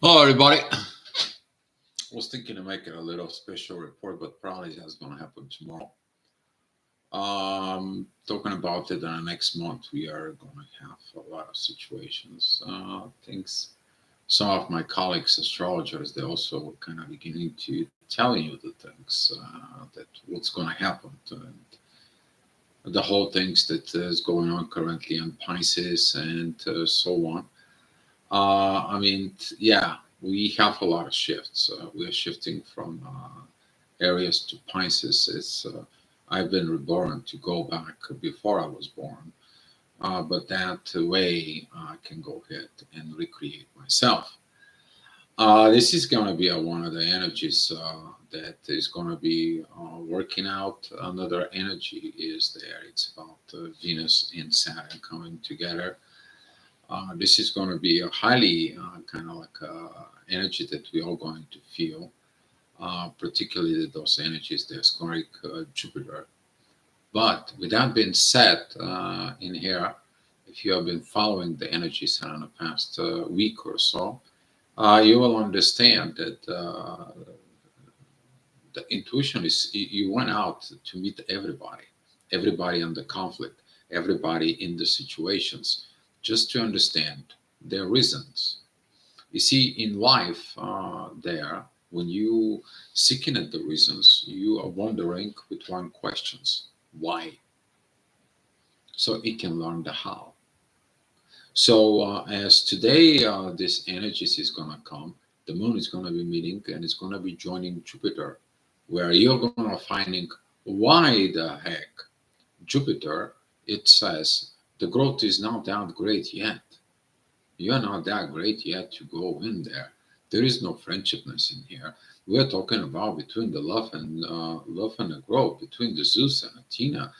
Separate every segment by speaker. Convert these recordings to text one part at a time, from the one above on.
Speaker 1: Hello, everybody. I was thinking of making a little special report, but probably that's going to happen tomorrow. Talking about it in the next month, we are going to have a lot of situations, things. Some of my colleagues, astrologers, they also kind of beginning to tell you the things that what's going to happen, and the whole things that is going on currently in Pisces and so on. Yeah, we have a lot of shifts. We are shifting from areas to Pisces. I've been reborn to go back before I was born, but that way I can go ahead and recreate myself. This is going to be one of the energies that is going to be working out. Another energy is there. It's about Venus and Saturn coming together. This is going to be a highly kind of like energy that we are going to feel, particularly those energies, the squaric Jupiter. But with that being said, in here, if you have been following the energies in the past week or so, you will understand that the intuition is you went out to meet everybody, everybody in the conflict, everybody in the situations, just to understand their reasons. You see, in life, there, when you seeking at the reasons, you are wondering with one questions, why? So it can learn the how. So as today, this energies is gonna come, the moon is gonna be meeting and it's gonna be joining Jupiter, where you're gonna finding why the heck Jupiter. It says the growth is not that great yet. You're not that great yet to go in there. There is no friendshipness in here. We're talking about between the love and the growth, between the Zeus and Athena.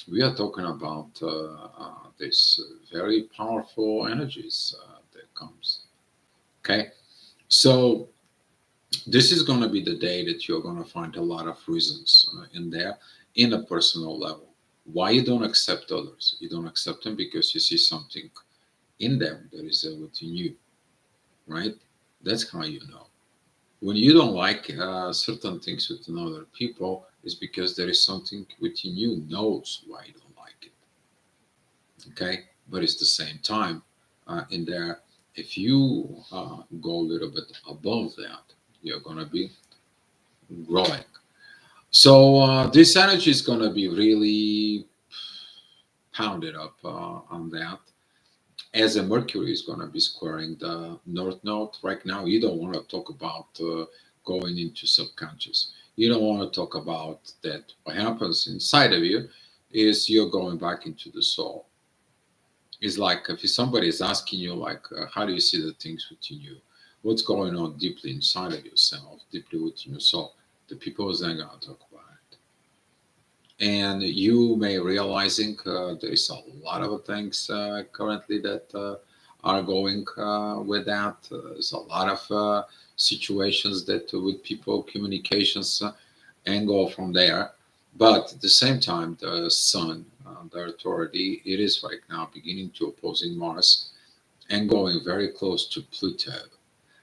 Speaker 1: We are talking about this very powerful energies that comes. Okay, so this is going to be the day that you're going to find a lot of reasons in there, in a personal level. Why you don't accept others? You don't accept them because you see something in them that is within you, right? That's how you know. When you don't like certain things within other people, is because there is something within you knows why you don't like it. Okay, but it's the same time in there. If you go a little bit above that, you're gonna be growing. So this energy is gonna be really pounded up on that. As a Mercury is going to be squaring the North Node right now, you don't want to talk about going into subconscious. You don't want to talk about that. What happens inside of you is you're going back into the soul. It's like if somebody is asking you, like, how do you see the things within you? What's going on deeply inside of yourself, deeply within your soul? The people is not going to talk about it. And you may realizing there's a lot of things currently that are going with that. There's a lot of situations that with people communications and go from there. But at the same time, the sun, the authority, it is right now beginning to opposing Mars and going very close to Pluto.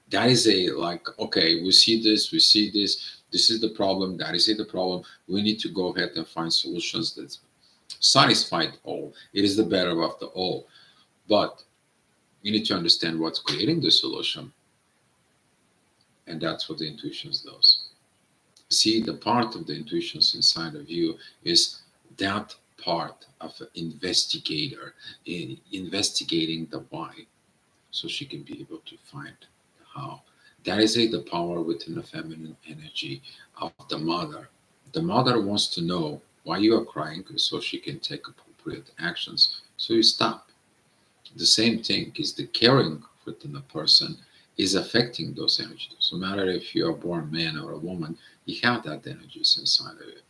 Speaker 1: That is a like, okay, we see this is the problem, that is it, the problem. We need to go ahead and find solutions that satisfy all. It is the better of the all. But you need to understand what's creating the solution, and that's what the intuitions does. See, the part of the intuitions inside of you is that part of an investigator in investigating the why, so she can be able to find how. That is the power within the feminine energy of the mother. The mother wants to know why you are crying so she can take appropriate actions. So you stop. The same thing is the caring within the person is affecting those energies. No matter if you are born man or a woman, you have that energies inside of you.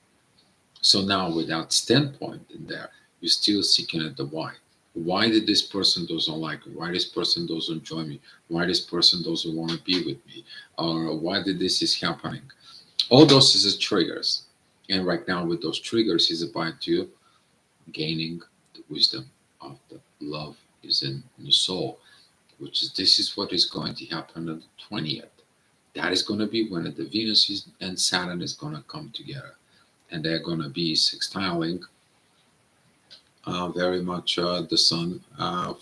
Speaker 1: So now with that standpoint in there, you're still seeking at the why. Why did this person doesn't like me? Why this person doesn't join me? Why this person doesn't want to be with me? Or why did this is happening? All those is triggers. And right now with those triggers is about you gaining the wisdom of the love is in the soul. which is this is what is going to happen on the 20th. That is going to be when the Venus and Saturn is going to come together, and they're going to be sextiling very much the Sun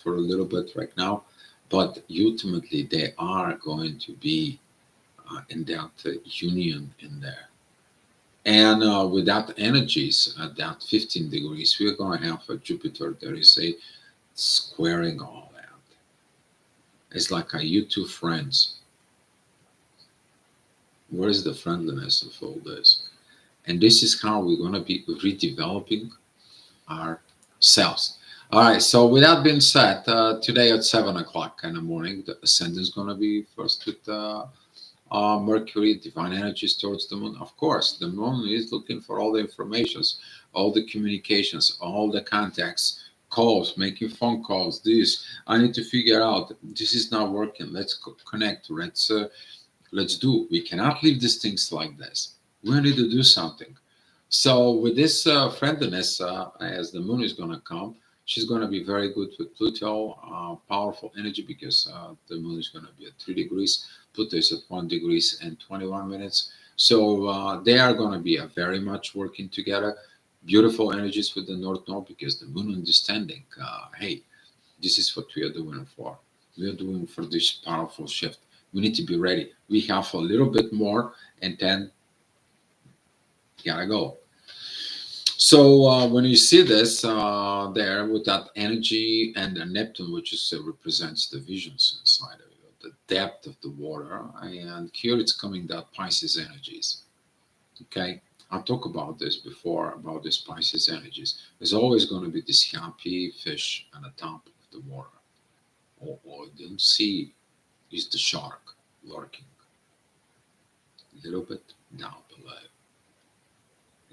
Speaker 1: for a little bit right now, but ultimately they are going to be in that union in there. And with that energies at that 15 degrees, we're going to have a Jupiter. There is a squaring all that. It's like a you two friends. Where is the friendliness of all this? And this is how we're going to be redeveloping ourselves. All right. So with that being said, today at 7 o'clock in the morning, the ascendant is going to be first with Mercury, divine energies towards the moon. Of course, the moon is looking for all the informations, all the communications, all the contacts, calls, making phone calls. This I need to figure out. This is not working. Let's connect. Let's do. We cannot leave these things like this. We need to do something. So with this friendliness, as the moon is going to come, she's going to be very good with Pluto, powerful energy because the moon is going to be at 3 degrees. Pluto is at 1 degrees and 21 minutes. So they are going to be very much working together. Beautiful energies with the North Node because the moon understanding, hey, this is what we are doing for. We are doing for this powerful shift. We need to be ready. We have a little bit more and then gotta go. So when you see this there with that energy and the Neptune, which is, represents the visions inside of you, the depth of the water, and here it's coming that Pisces energies. Okay, I talked about this before about these Pisces energies. There's always going to be this happy fish on the top of the water, or the sea is the shark lurking a little bit down below.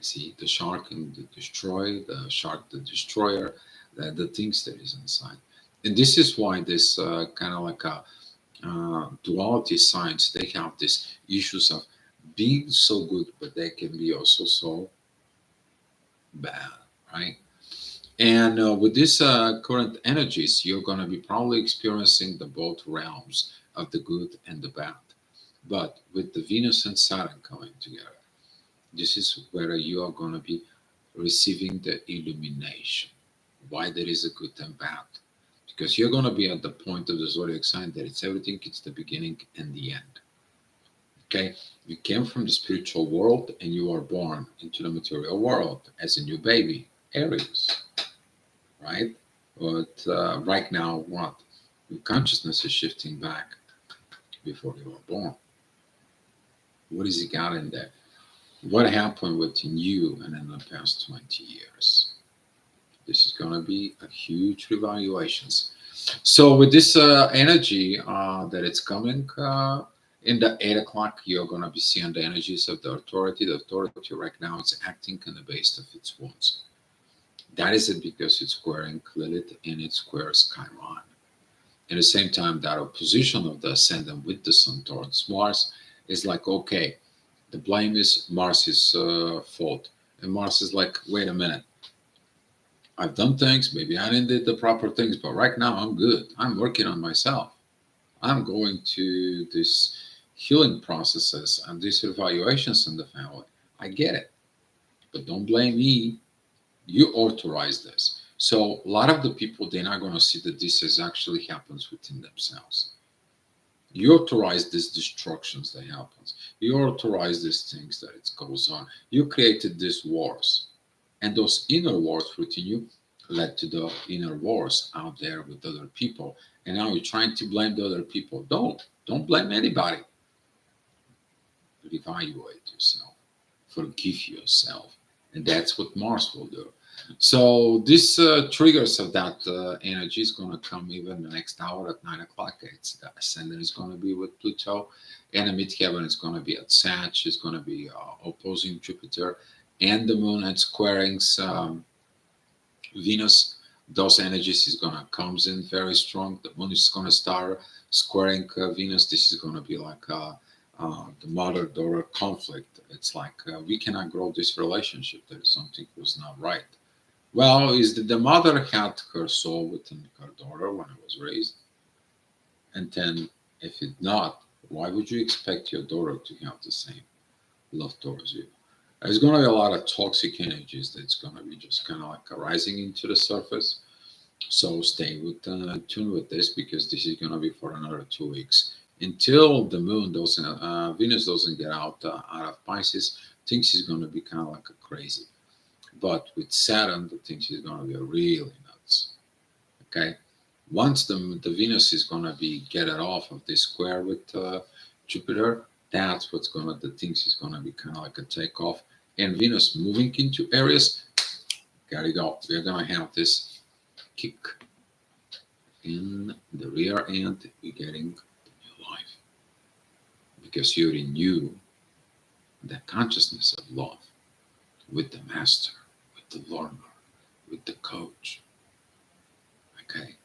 Speaker 1: See the shark and the shark, the destroyer, the things that is inside. And this is why this kind of like a duality signs, they have these issues of being so good, but they can be also so bad, right? And with this current energies, you're going to be probably experiencing the both realms of the good and the bad. But with the Venus and Saturn coming together, this is where you are going to be receiving the illumination. Why there is a good and bad. Because you're going to be at the point of the zodiac sign that it's everything, it's the beginning and the end. Okay? You came from the spiritual world and you are born into the material world as a new baby, Aries, right? But right now, what? Your consciousness is shifting back before you were born. What has he got in there? What happened within you and in the past 20 years? This is going to be a huge revaluations. So with this energy that it's coming in the 8 o'clock, you're going to be seeing the energies of the authority. The authority right now is acting on the base of its wounds. That is it because it's squaring Lilith and it squares Chiron. At the same time, that opposition of the ascendant with the sun towards Mars is like, okay, the blame is Mars's fault. And Mars is like, wait a minute. I've done things, maybe I didn't do the proper things, but right now I'm good. I'm working on myself. I'm going to these healing processes and these evaluations in the family. I get it. But don't blame me. You authorized this. So a lot of the people, they're not going to see that this is actually happens within themselves. You authorize these destructions that happens. You authorize these things that it goes on. You created these wars. And those inner wars within you led to the inner wars out there with other people. And now you're trying to blame the other people. Don't blame anybody. Evaluate yourself. Forgive yourself. And that's what Mars will do. So this triggers of that energy is going to come even the next hour at 9 o'clock. It's the ascendant is going to be with Pluto, and the midheaven is going to be at Sag. It's going to be opposing Jupiter and the Moon and squaring Venus. Those energies is going to comes in very strong. The Moon is going to start squaring Venus. This is going to be like the mother-daughter conflict. It's like we cannot grow this relationship. There is something was not right. Well, is that the mother had her soul within her daughter when it was raised? And then, if it's not, why would you expect your daughter to have the same love towards you? There's going to be a lot of toxic energies that's going to be just kind of like rising into the surface. So stay with tune with this, because this is going to be for another 2 weeks until the moon doesn't, Venus doesn't get out of Pisces. Things is going to be kind of like a crazy. But with Saturn, the things is going to be really nuts. Okay, once the Venus is going to be get it off of this square with Jupiter, that's what's going to the things is going to be kind of like a takeoff. And Venus moving into Aries, gotta go. We're going to have this kick in the rear end. We're getting the new life, because you renew the consciousness of love with the master, with the learner, with the coach. Okay,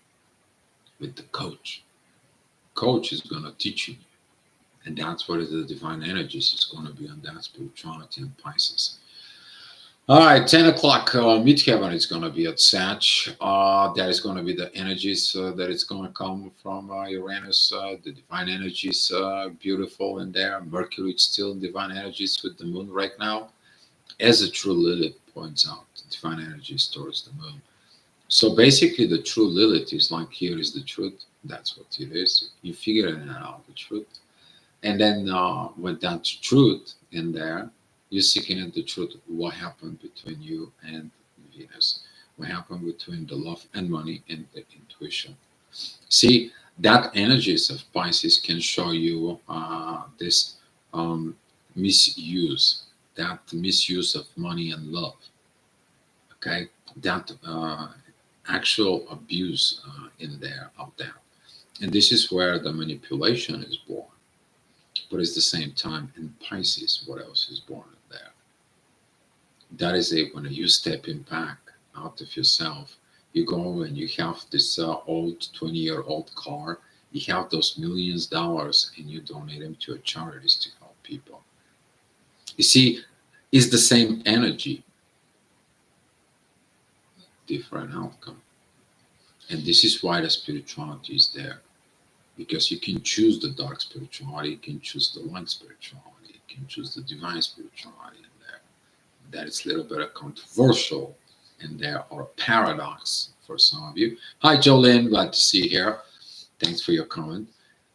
Speaker 1: with the coach. Coach is going to teach you, and that's what the divine energies is going to be on that spirituality in Pisces. All right, 10 o'clock, midheaven is going to be at Sag. That is going to be the energies that it's going to come from Uranus. The divine energies, beautiful in there. Mercury is still in divine energies with the moon right now. As the true Lilith points out, the divine energies towards the moon. So basically, the true Lilith is like, here is the truth. That's what it is. You figure it out, the truth. And then with that truth in there, you're seeking at the truth. What happened between you and Venus? What happened between the love and money and the intuition? See, that energies of Pisces can show you this misuse, that misuse of money and love. Okay, that actual abuse in there, out there. And this is where the manipulation is born. But at the same time, in Pisces, what else is born in there? That is it. When you stepping back out of yourself, you go and you have this old 20-year-old car, you have those $millions, and you donate them to a charities to help people. You see, it's the same energy, different outcome. And this is why the spirituality is there. Because you can choose the dark spirituality, you can choose the light spirituality, you can choose the divine spirituality in there. That is a little bit controversial in there, or a paradox for some of you. Hi, Jolene, glad to see you here. Thanks for your comment.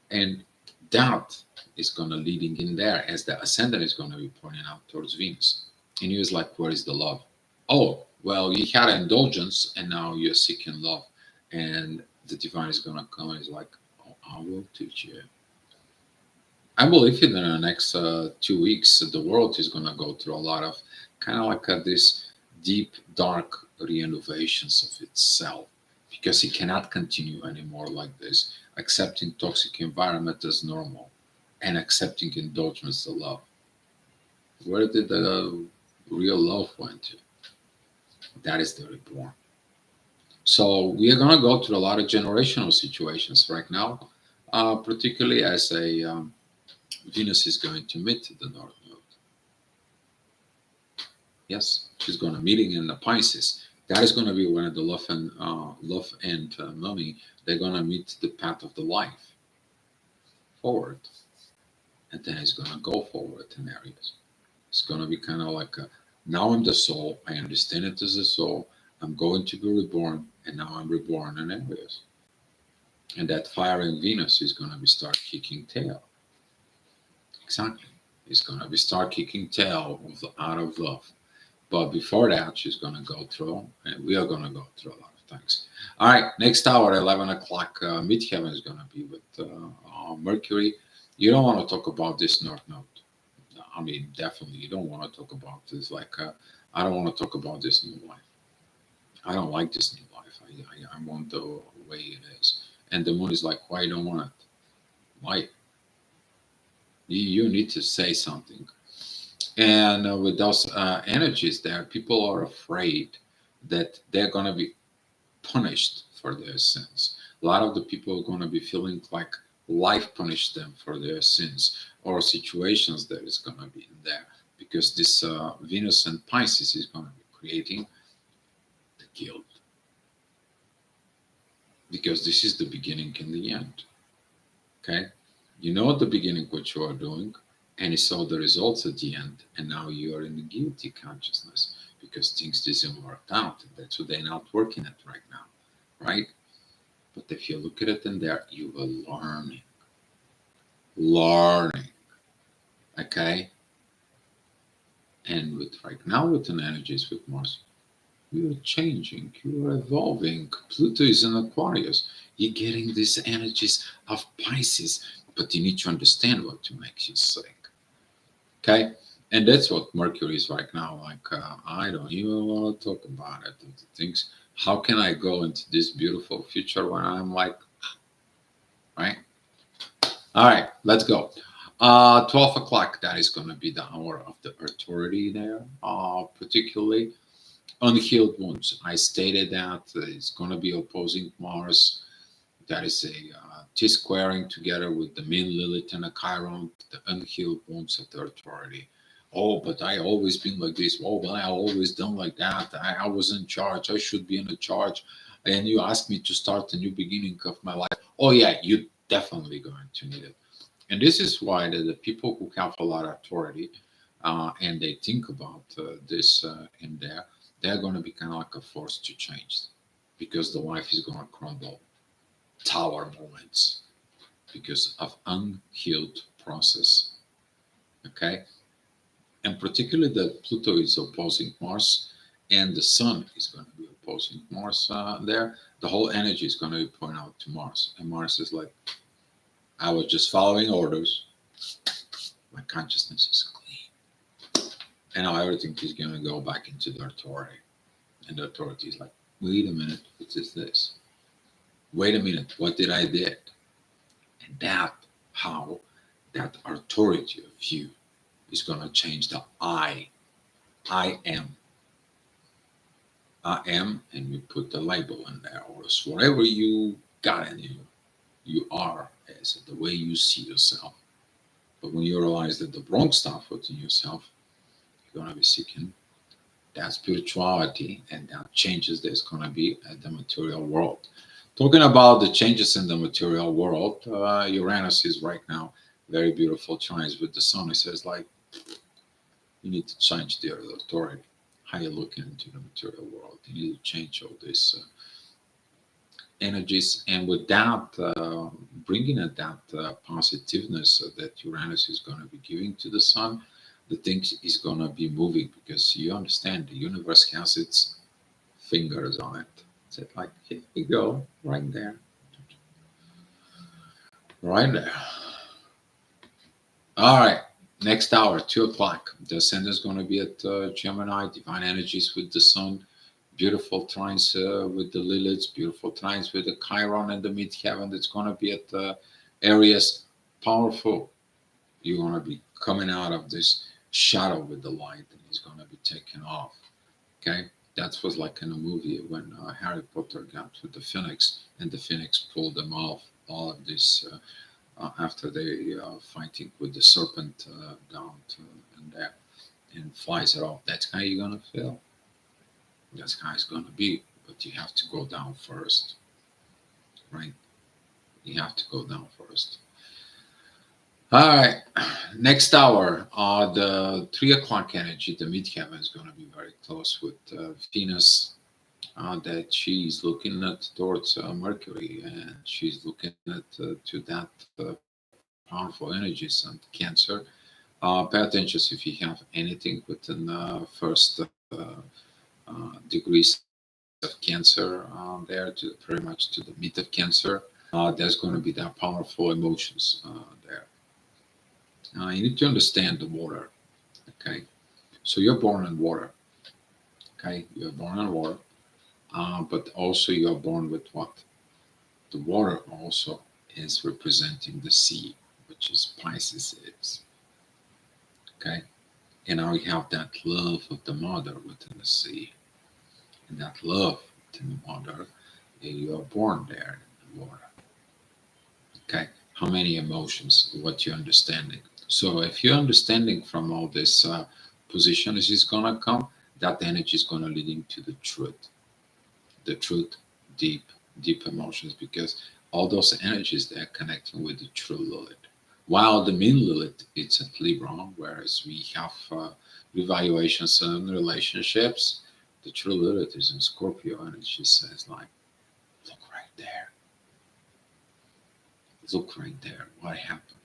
Speaker 1: And that is going to leading in there, as the ascendant is going to be pointing out towards Venus. And he was like, where is the love? Oh, well, you had indulgence and now you're seeking love. And the divine is going to come and is like, I will teach you. I believe in the next 2 weeks, the world is going to go through a lot of kind of like this deep, dark renovations of itself, because it cannot continue anymore like this, accepting toxic environment as normal and accepting indulgence as love. Where did the real love went to? That is the reborn. So we are going to go through a lot of generational situations right now, particularly as a Venus is going to meet the North Node. Yes, she's going to meeting in the Pisces. That is going to be when the love and money, they're going to meet the path of the life forward, and then it's going to go forward in areas. It's going to be kind of like now I'm the soul. I understand it as a soul. I'm going to be reborn, and now I'm reborn in areas. And that fire in Venus is going to be start kicking tail. Exactly. It's going to be start kicking tail out of love. But before that, she's going to go through, and we are going to go through a lot of things. All right, next hour, 11 o'clock, midheaven is going to be with Mercury. You don't want to talk about this North Node. I mean, definitely, you don't want to talk about this. Like, I don't want to talk about this new life. I don't like this new life. I want the way it is. And the moon is like, why you don't want it? Why? You need to say something. And with those energies there, people are afraid that they're going to be punished for their sins. A lot of the people are going to be feeling like life punished them for their sins, or situations that is going to be in there, because this Venus and Pisces is going to be creating the guilt, because this is the beginning and the end. Okay, you know at the beginning what you are doing, and you saw the results at the end, and now you are in the guilty consciousness because things didn't work out. That's what they're not working at right now, right? But if you look at it in there, you will learning, okay? And with right now with an energies with Mars, you are changing, you are evolving. Pluto is in Aquarius. You're getting these energies of Pisces, but you need to understand what to make you sick. Okay? And that's what Mercury is right now. Like, I don't even want to talk about it. The things, how can I go into this beautiful future when I'm like, right? All right, let's go. 12 o'clock, that is going to be the hour of the authority there, particularly unhealed wounds. I stated that it's going to be opposing Mars. That is a T-squaring together with the Min Lilith and a Chiron, the unhealed wounds of the authority. Oh, but I always been like this. Oh, but I always done like that. I was in charge. I should be in a charge. And you asked me to start a new beginning of my life. Oh yeah, you're definitely going to need it. And this is why the people who have a lot of authority and they think about this in there, they're going to be kind of like a force to change because the life is going to crumble. Tower moments because of unhealed process. Okay, and particularly that Pluto is opposing Mars and the Sun is going to be opposing Mars there. The whole energy is going to be pointed out to Mars, and Mars is like, I was just following orders. My consciousness is clean, and now everything is going to go back into the authority, and the authority is like, wait a minute, what is this? Wait a minute, what did I did? And that how that authority of you is going to change the I am. I am, and you put the label in there, or whatever you got in you, you are as the way you see yourself. But when you realize that the wrong stuff within yourself, you're going to be seeking that spirituality and that changes there's going to be at the material world. Talking about the changes in the material world, Uranus is right now very beautiful trines with the sun. It says like you need to change the authority, how you look into the material world. You need to change all these energies, and with that, bringing in that positiveness that Uranus is going to be giving to the sun, the thing is going to be moving because you understand the universe has its fingers on it. It's like, here we go, right there, right there. All right, next hour, 2 o'clock. The ascendant is going to be at Gemini, divine energies with the sun, beautiful trines with the Liliths, beautiful trines with the Chiron and the midheaven. That's going to be at Aries, powerful. You're going to be coming out of this shadow with the light, and it's going to be taken off. Okay, that was like in a movie when Harry Potter got to the Phoenix, and the Phoenix pulled them off all of this. After they fighting with the serpent down to, and there and flies it off. That's how you're gonna feel. That's how it's gonna be. But you have to go down first, right? You have to go down first. All right. Next hour, the 3 o'clock energy, the midheaven is going to be very close with Venus. That she's looking at towards Mercury, and she's looking at to that powerful energies and Cancer. Pay attention if you have anything within first degrees of Cancer there, to pretty much to the mid of Cancer. There's going to be that powerful emotions there. You need to understand the water. Okay, so you're born in water. Okay, you're born in water, but also you're born with what? The water also is representing the sea, which is Pisces is. Okay, and now you have that love of the mother within the sea, and that love within the mother, you are born there in the water. Okay, how many emotions? What you're understanding. So if you're understanding from all this positions is gonna come, that energy is gonna lead into the truth, deep, deep emotions. Because All those energies, they're connecting with the true Lilith. While the mean Lilith, it's at Libra, whereas we have evaluations and relationships, the true Lilith is in Scorpio, and it just says like, look right there, look right there, what happened?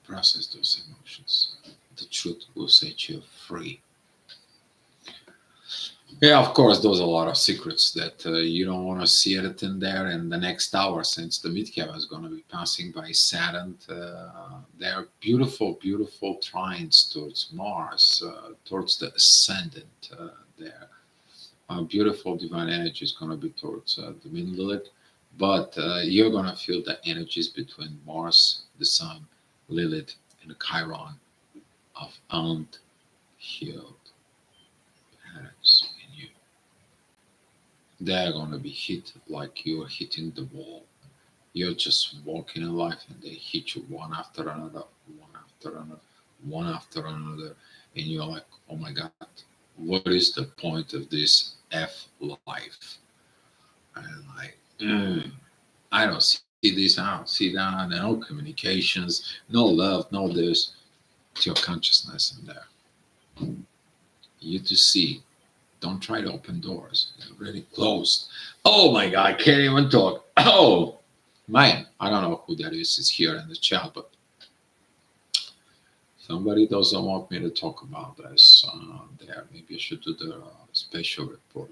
Speaker 1: Process those emotions. The truth will set you free. Yeah, of course, there's a lot of secrets that you don't want to see it in there. In the next hour, since the midheaven is going to be passing by Saturn, there are beautiful, beautiful trines towards Mars, towards the ascendant. There, beautiful divine energy is going to be towards the middle Lilith, but you're going to feel the energies between Mars, the Sun, Lilith, and the Chiron of unhealed patterns in you. They're gonna be hit like you're hitting the wall. You're just walking in life and they hit you one after another, one after another, one after another. And you're like, oh my God, what is the point of this F life? And like, I don't see this, I don't see that, no communications, no love, no this. It's your consciousness in there. You to see. Don't try to open doors. They're already closed. Oh my God, I can't even talk. Oh man, I don't know who that is. It's here in the chat, but somebody doesn't want me to talk about this there. Maybe I should do the special report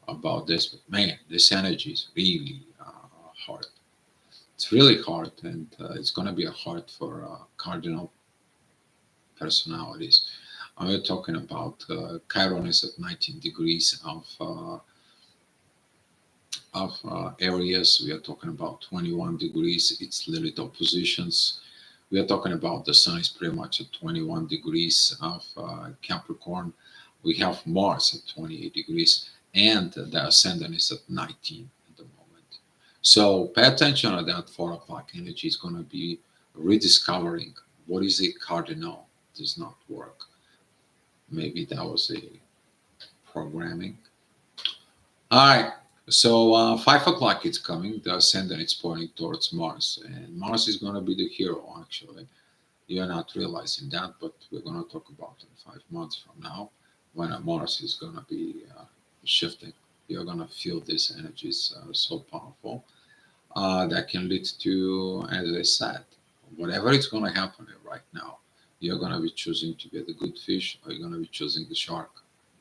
Speaker 1: about this. But man, this energy is really hard. It's really hard, and it's going to be a hard for cardinal personalities. We're talking about Chiron is at 19 degrees of areas. We are talking about 21 degrees. It's Lilith oppositions. We are talking about the Sun is pretty much at 21 degrees of Capricorn. We have Mars at 28 degrees, and the Ascendant is at 19 at the moment. So pay attention to that 4 o'clock energy. Is going to be rediscovering what is a cardinal. Does not work. Maybe that was a programming. All right. So 5 o'clock it's coming. The ascendant is pointing towards Mars, and Mars is going to be the hero. Actually, you're not realizing that, but we're going to talk about it in 5 months from now, when Mars is going to be shifting. You're going to feel these energies so powerful that can lead to, as I said, whatever is going to happen right now. You're going to be choosing to be the good fish, or you're going to be choosing the shark.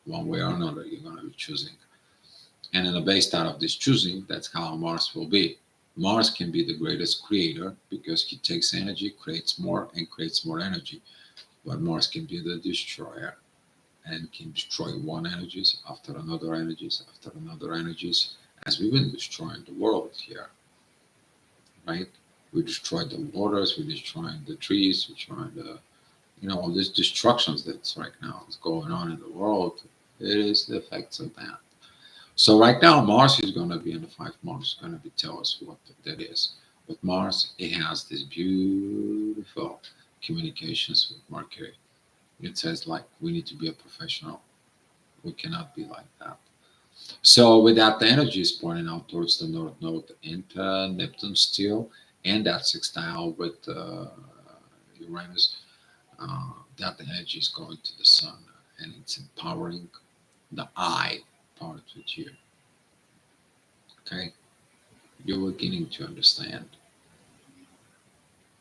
Speaker 1: One way or another, you're going to be choosing. And in the based out of this choosing, that's how Mars will be. Mars can be the greatest creator because he takes energy, creates more, and creates more energy. But Mars can be the destroyer and can destroy one energies after another energies after another energies, as we've been destroying the world here, right? We destroyed the waters, we destroying the trees, we destroying the, all these destructions that's right now is going on in the world. It is the effects of that. So right now, Mars is going to be in the 5 months, going to be tell us what that is. With Mars, it has this beautiful communications with Mercury. It says like we need to be a professional. We cannot be like that. So with that, the energy is pointing out towards the North Node into Neptune still, and that sextile with Uranus. That energy is going to the Sun, and it's empowering the I part with you. Okay, you're beginning to understand.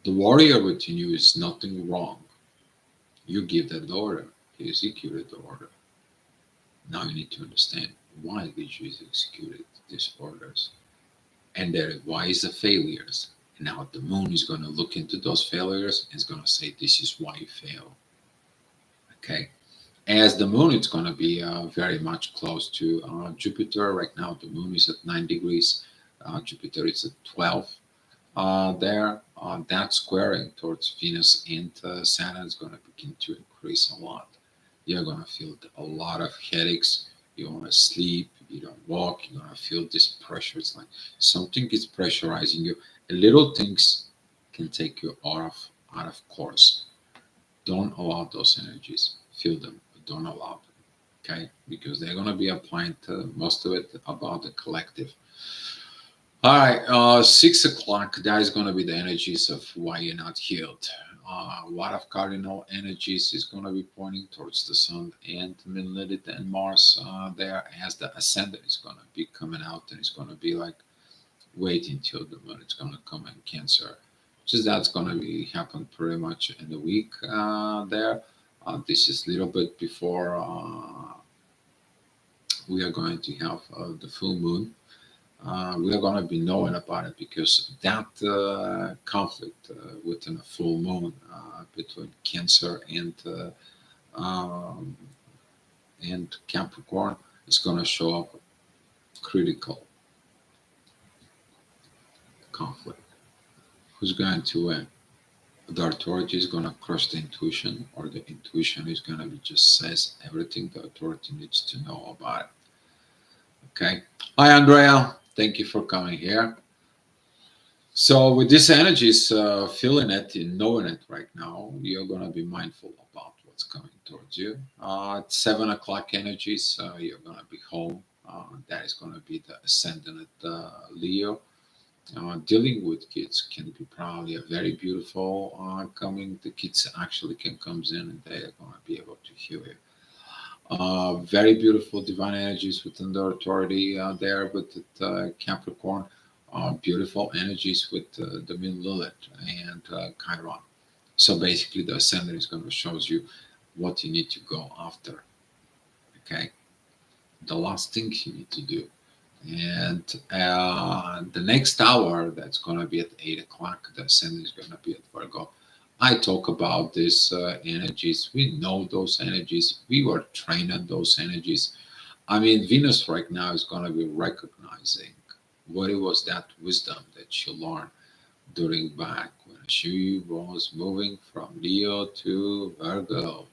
Speaker 1: The warrior within you is nothing wrong. You give that order, he executed the order. Now you need to understand why did you execute these orders, and that why is the failures. And now the moon is going to look into those failures and is going to say this is why you fail. Okay, as the moon is going to be very much close to Jupiter. Right now the moon is at 9 degrees, Jupiter is at 12 there. That squaring towards Venus and Saturn is going to begin to increase a lot. You're going to feel a lot of headaches. You want to sleep, you don't walk, you're going to feel this pressure. It's like something is pressurizing you. Little things can take you out of course. Don't allow those energies. Feel them, but don't allow them. Okay? Because they're going to be applying to most of it about the collective. All right, 6 o'clock, that is going to be the energies of why you're not healed. A lot of cardinal energies is going to be pointing towards the sun and Lilith and Mars there as the ascendant is going to be coming out, and it's going to be like waiting till the moon. It's going to come in Cancer. Just that's going to be happen pretty much in the week there. This is a little bit before we are going to have the full moon. We are going to be knowing about it because that conflict within a full moon between Cancer um, and Capricorn is going to show up critical conflict. Who's going to win? The authority is going to crush the intuition, or the intuition is going to be just says everything the authority needs to know about it. Okay. Hi, Andrea. Thank you for coming here. So with these energies, feeling it and knowing it right now, you're going to be mindful about what's coming towards you. At 7 o'clock energies, you're going to be home. That is going to be the ascendant Leo. Dealing with kids can be probably a very beautiful coming. The kids actually can comes in and they are going to be able to heal you. Very beautiful divine energies within the authority there with the, Capricorn. Beautiful energies with the Moon Lilith and Chiron. So basically, the ascendant is going to shows you what you need to go after. Okay, the last things you need to do, and the next hour that's going to be at 8 o'clock. The ascendant is going to be at Virgo. I talk about these energies. We know those energies. We were trained on those energies. I mean, Venus right now is going to be recognizing what it was that wisdom that she learned during back when she was moving from Leo to Virgo.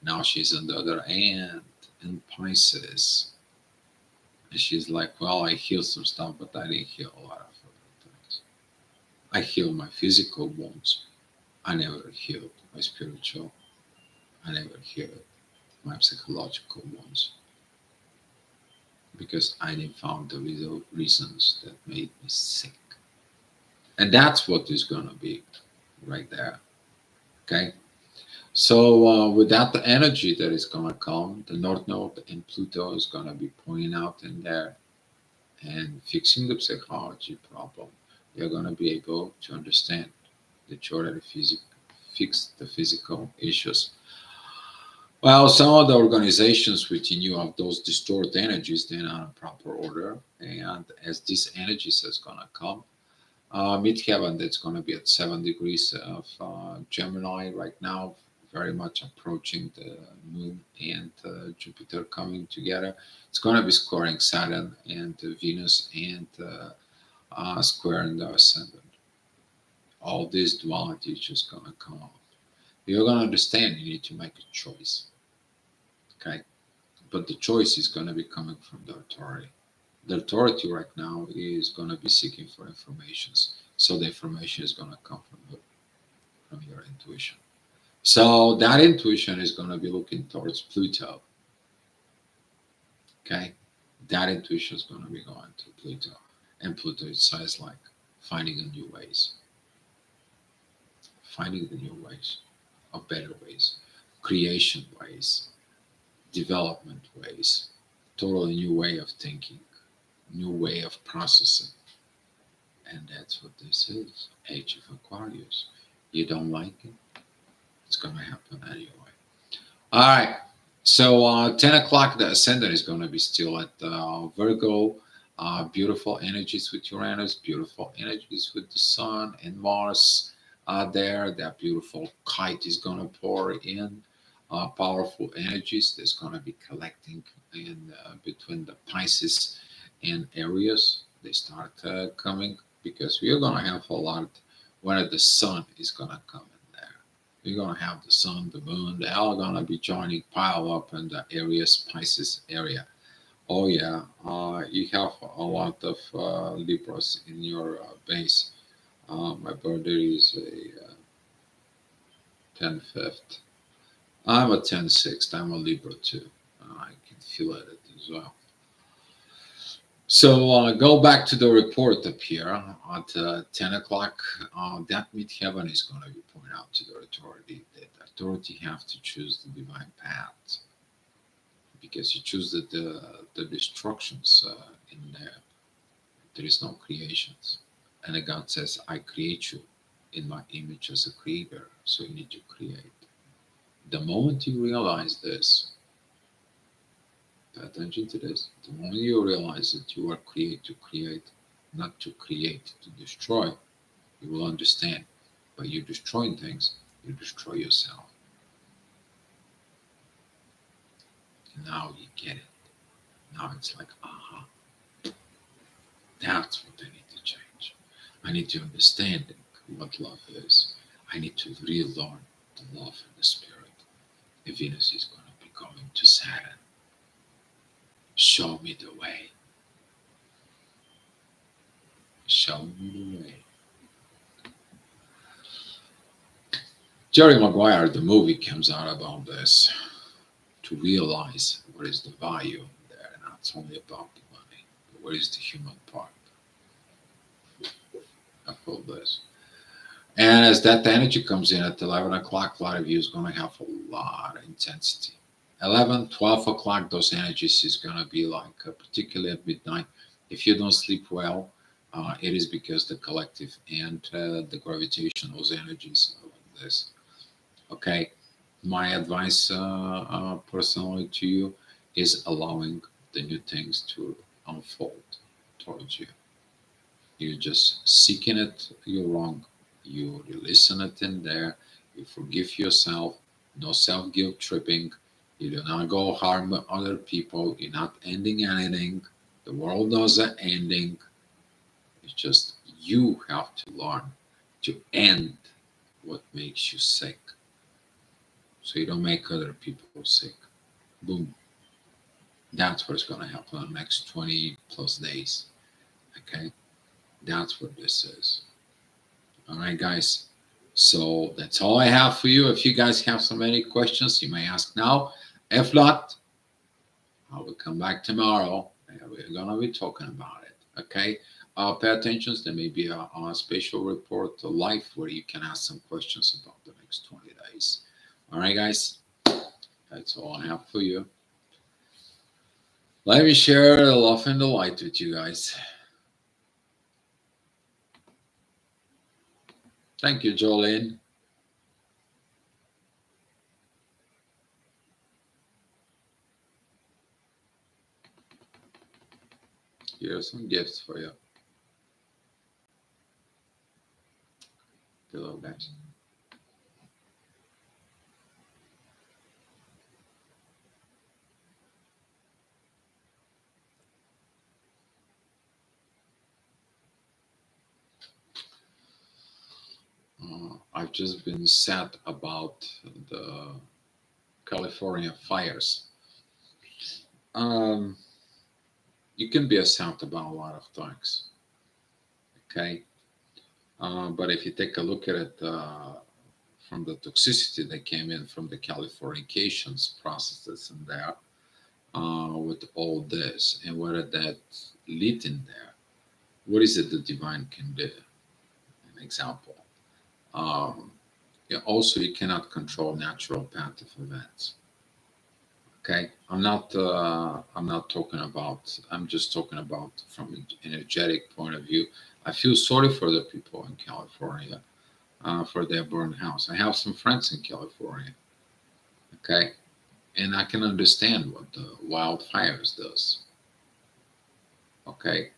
Speaker 1: Now she's on the other end in Pisces. And she's like, well, I healed some stuff, but I didn't heal a lot of other things. I healed my physical wounds. I never healed my spiritual. I never healed my psychological ones because I didn't find the real reasons that made me sick. And that's what is going to be right there. Okay. So with that, the energy that is going to come, the North Node and Pluto is going to be pointing out in there and fixing the psychology problem. You're going to be able to understand that you already fix the physical issues. Well, some of the organizations within you have those distorted energies, they're not in proper order. And as these energies is going to come, midheaven, that's going to be at 7 degrees of Gemini right now, very much approaching the moon and Jupiter coming together. It's going to be squaring Saturn and Venus and squaring the ascendant. All this duality is just going to come out. You're going to understand you need to make a choice. Okay. But the choice is going to be coming from the authority. The authority right now is going to be seeking for informations. So the information is going to come from your intuition. So that intuition is going to be looking towards Pluto. Okay. That intuition is going to be going to Pluto. And Pluto it says like finding the new ways. Finding the new ways, or better ways, creation ways, development ways, totally new way of thinking, new way of processing. And that's what this is. Age of Aquarius. You don't like it? It's going to happen anyway. All right. So 10 o'clock, the ascendant is going to be still at Virgo. Beautiful energies with Uranus, beautiful energies with the Sun and Mars there. That beautiful kite is going to pour in. Powerful energies that's going to be collecting in between the Pisces and Aries. They start coming because we are going to have a lot when the sun is going to come in there. We're going to have the sun, the moon, they're all going to be joining, pile up in the Aries Pisces area. Oh, yeah, you have a lot of Libras in your base. My birthday is a 10/5. I'm a 10/6. I'm a Libra too. I can feel it as well. So go back to the report up here at 10 o'clock. That mid-heaven is going to be pointed out to the authority that authority have to choose the divine path, because you choose the destructions in there. There is no creations. And the God says, I create you in my image as a creator. So you need to create. The moment you realize this, pay attention to this. The moment you realize that you are created to create, not to create to destroy, you will understand. By you destroying things, you destroy yourself. Now you get it. Now it's like, aha, that's what I need to change. I need to understand what love is. I need to relearn the love in the spirit. If Venus is going to be going to Saturn, show me the way. Show me the way. Jerry Maguire, the movie, comes out about this, to realize what is the value there. And it's only about the money. But what is the human part of all this? And as that energy comes in at 11 o'clock, a lot of you is going to have a lot of intensity. 11, 12 o'clock, those energies is going to be like, particularly at midnight. If you don't sleep well, it is because the collective and the gravitation, those energies are like this. Okay, my advice personally to you is allowing the new things to unfold towards you. You're just seeking it, you're wrong. You listen it in there, you forgive yourself, no self guilt tripping. You do not go harm other people, you're not ending anything. The world knows the ending. It's just you have to learn to end what makes you sick, so you don't make other people sick. Boom. That's what's going to happen in the next 20 plus days. Okay? That's what this is. All right, guys. So that's all I have for you. If you guys have so many questions, you may ask now. If not, I will come back tomorrow and we're going to be talking about it. Okay? Pay attention. There may be a special report live where you can ask some questions about the next 20 days. All right, guys. That's all I have for you. Let me share the love and the light with you guys. Thank you, Jolene. Here are some gifts for you. Hello, guys. I've just been sad about the California fires. You can be sad about a lot of things, okay? But if you take a look at it from the toxicity that came in from the Californications processes in there, with all this, and what did that lead in there? What is it the divine can do? An example. Yeah, also, you cannot control natural path of events. Okay, I'm not talking about. I'm just talking about from an energetic point of view. I feel sorry for the people in California for their burned house. I have some friends in California. Okay, and I can understand what the wildfires does. Okay,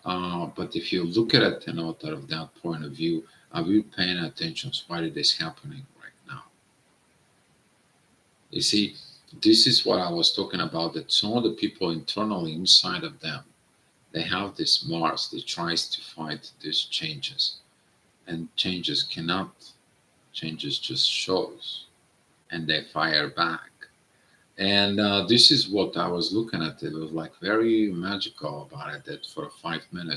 Speaker 1: but if you look at it, out of that point of view, are we paying attention to why it is happening right now? You see, this is what I was talking about, that some of the people internally inside of them, they have this Mars that tries to fight these changes. And changes cannot. Changes just shows. And they fire back. And this is what I was looking at. It was like very magical about it, that for 5 minutes,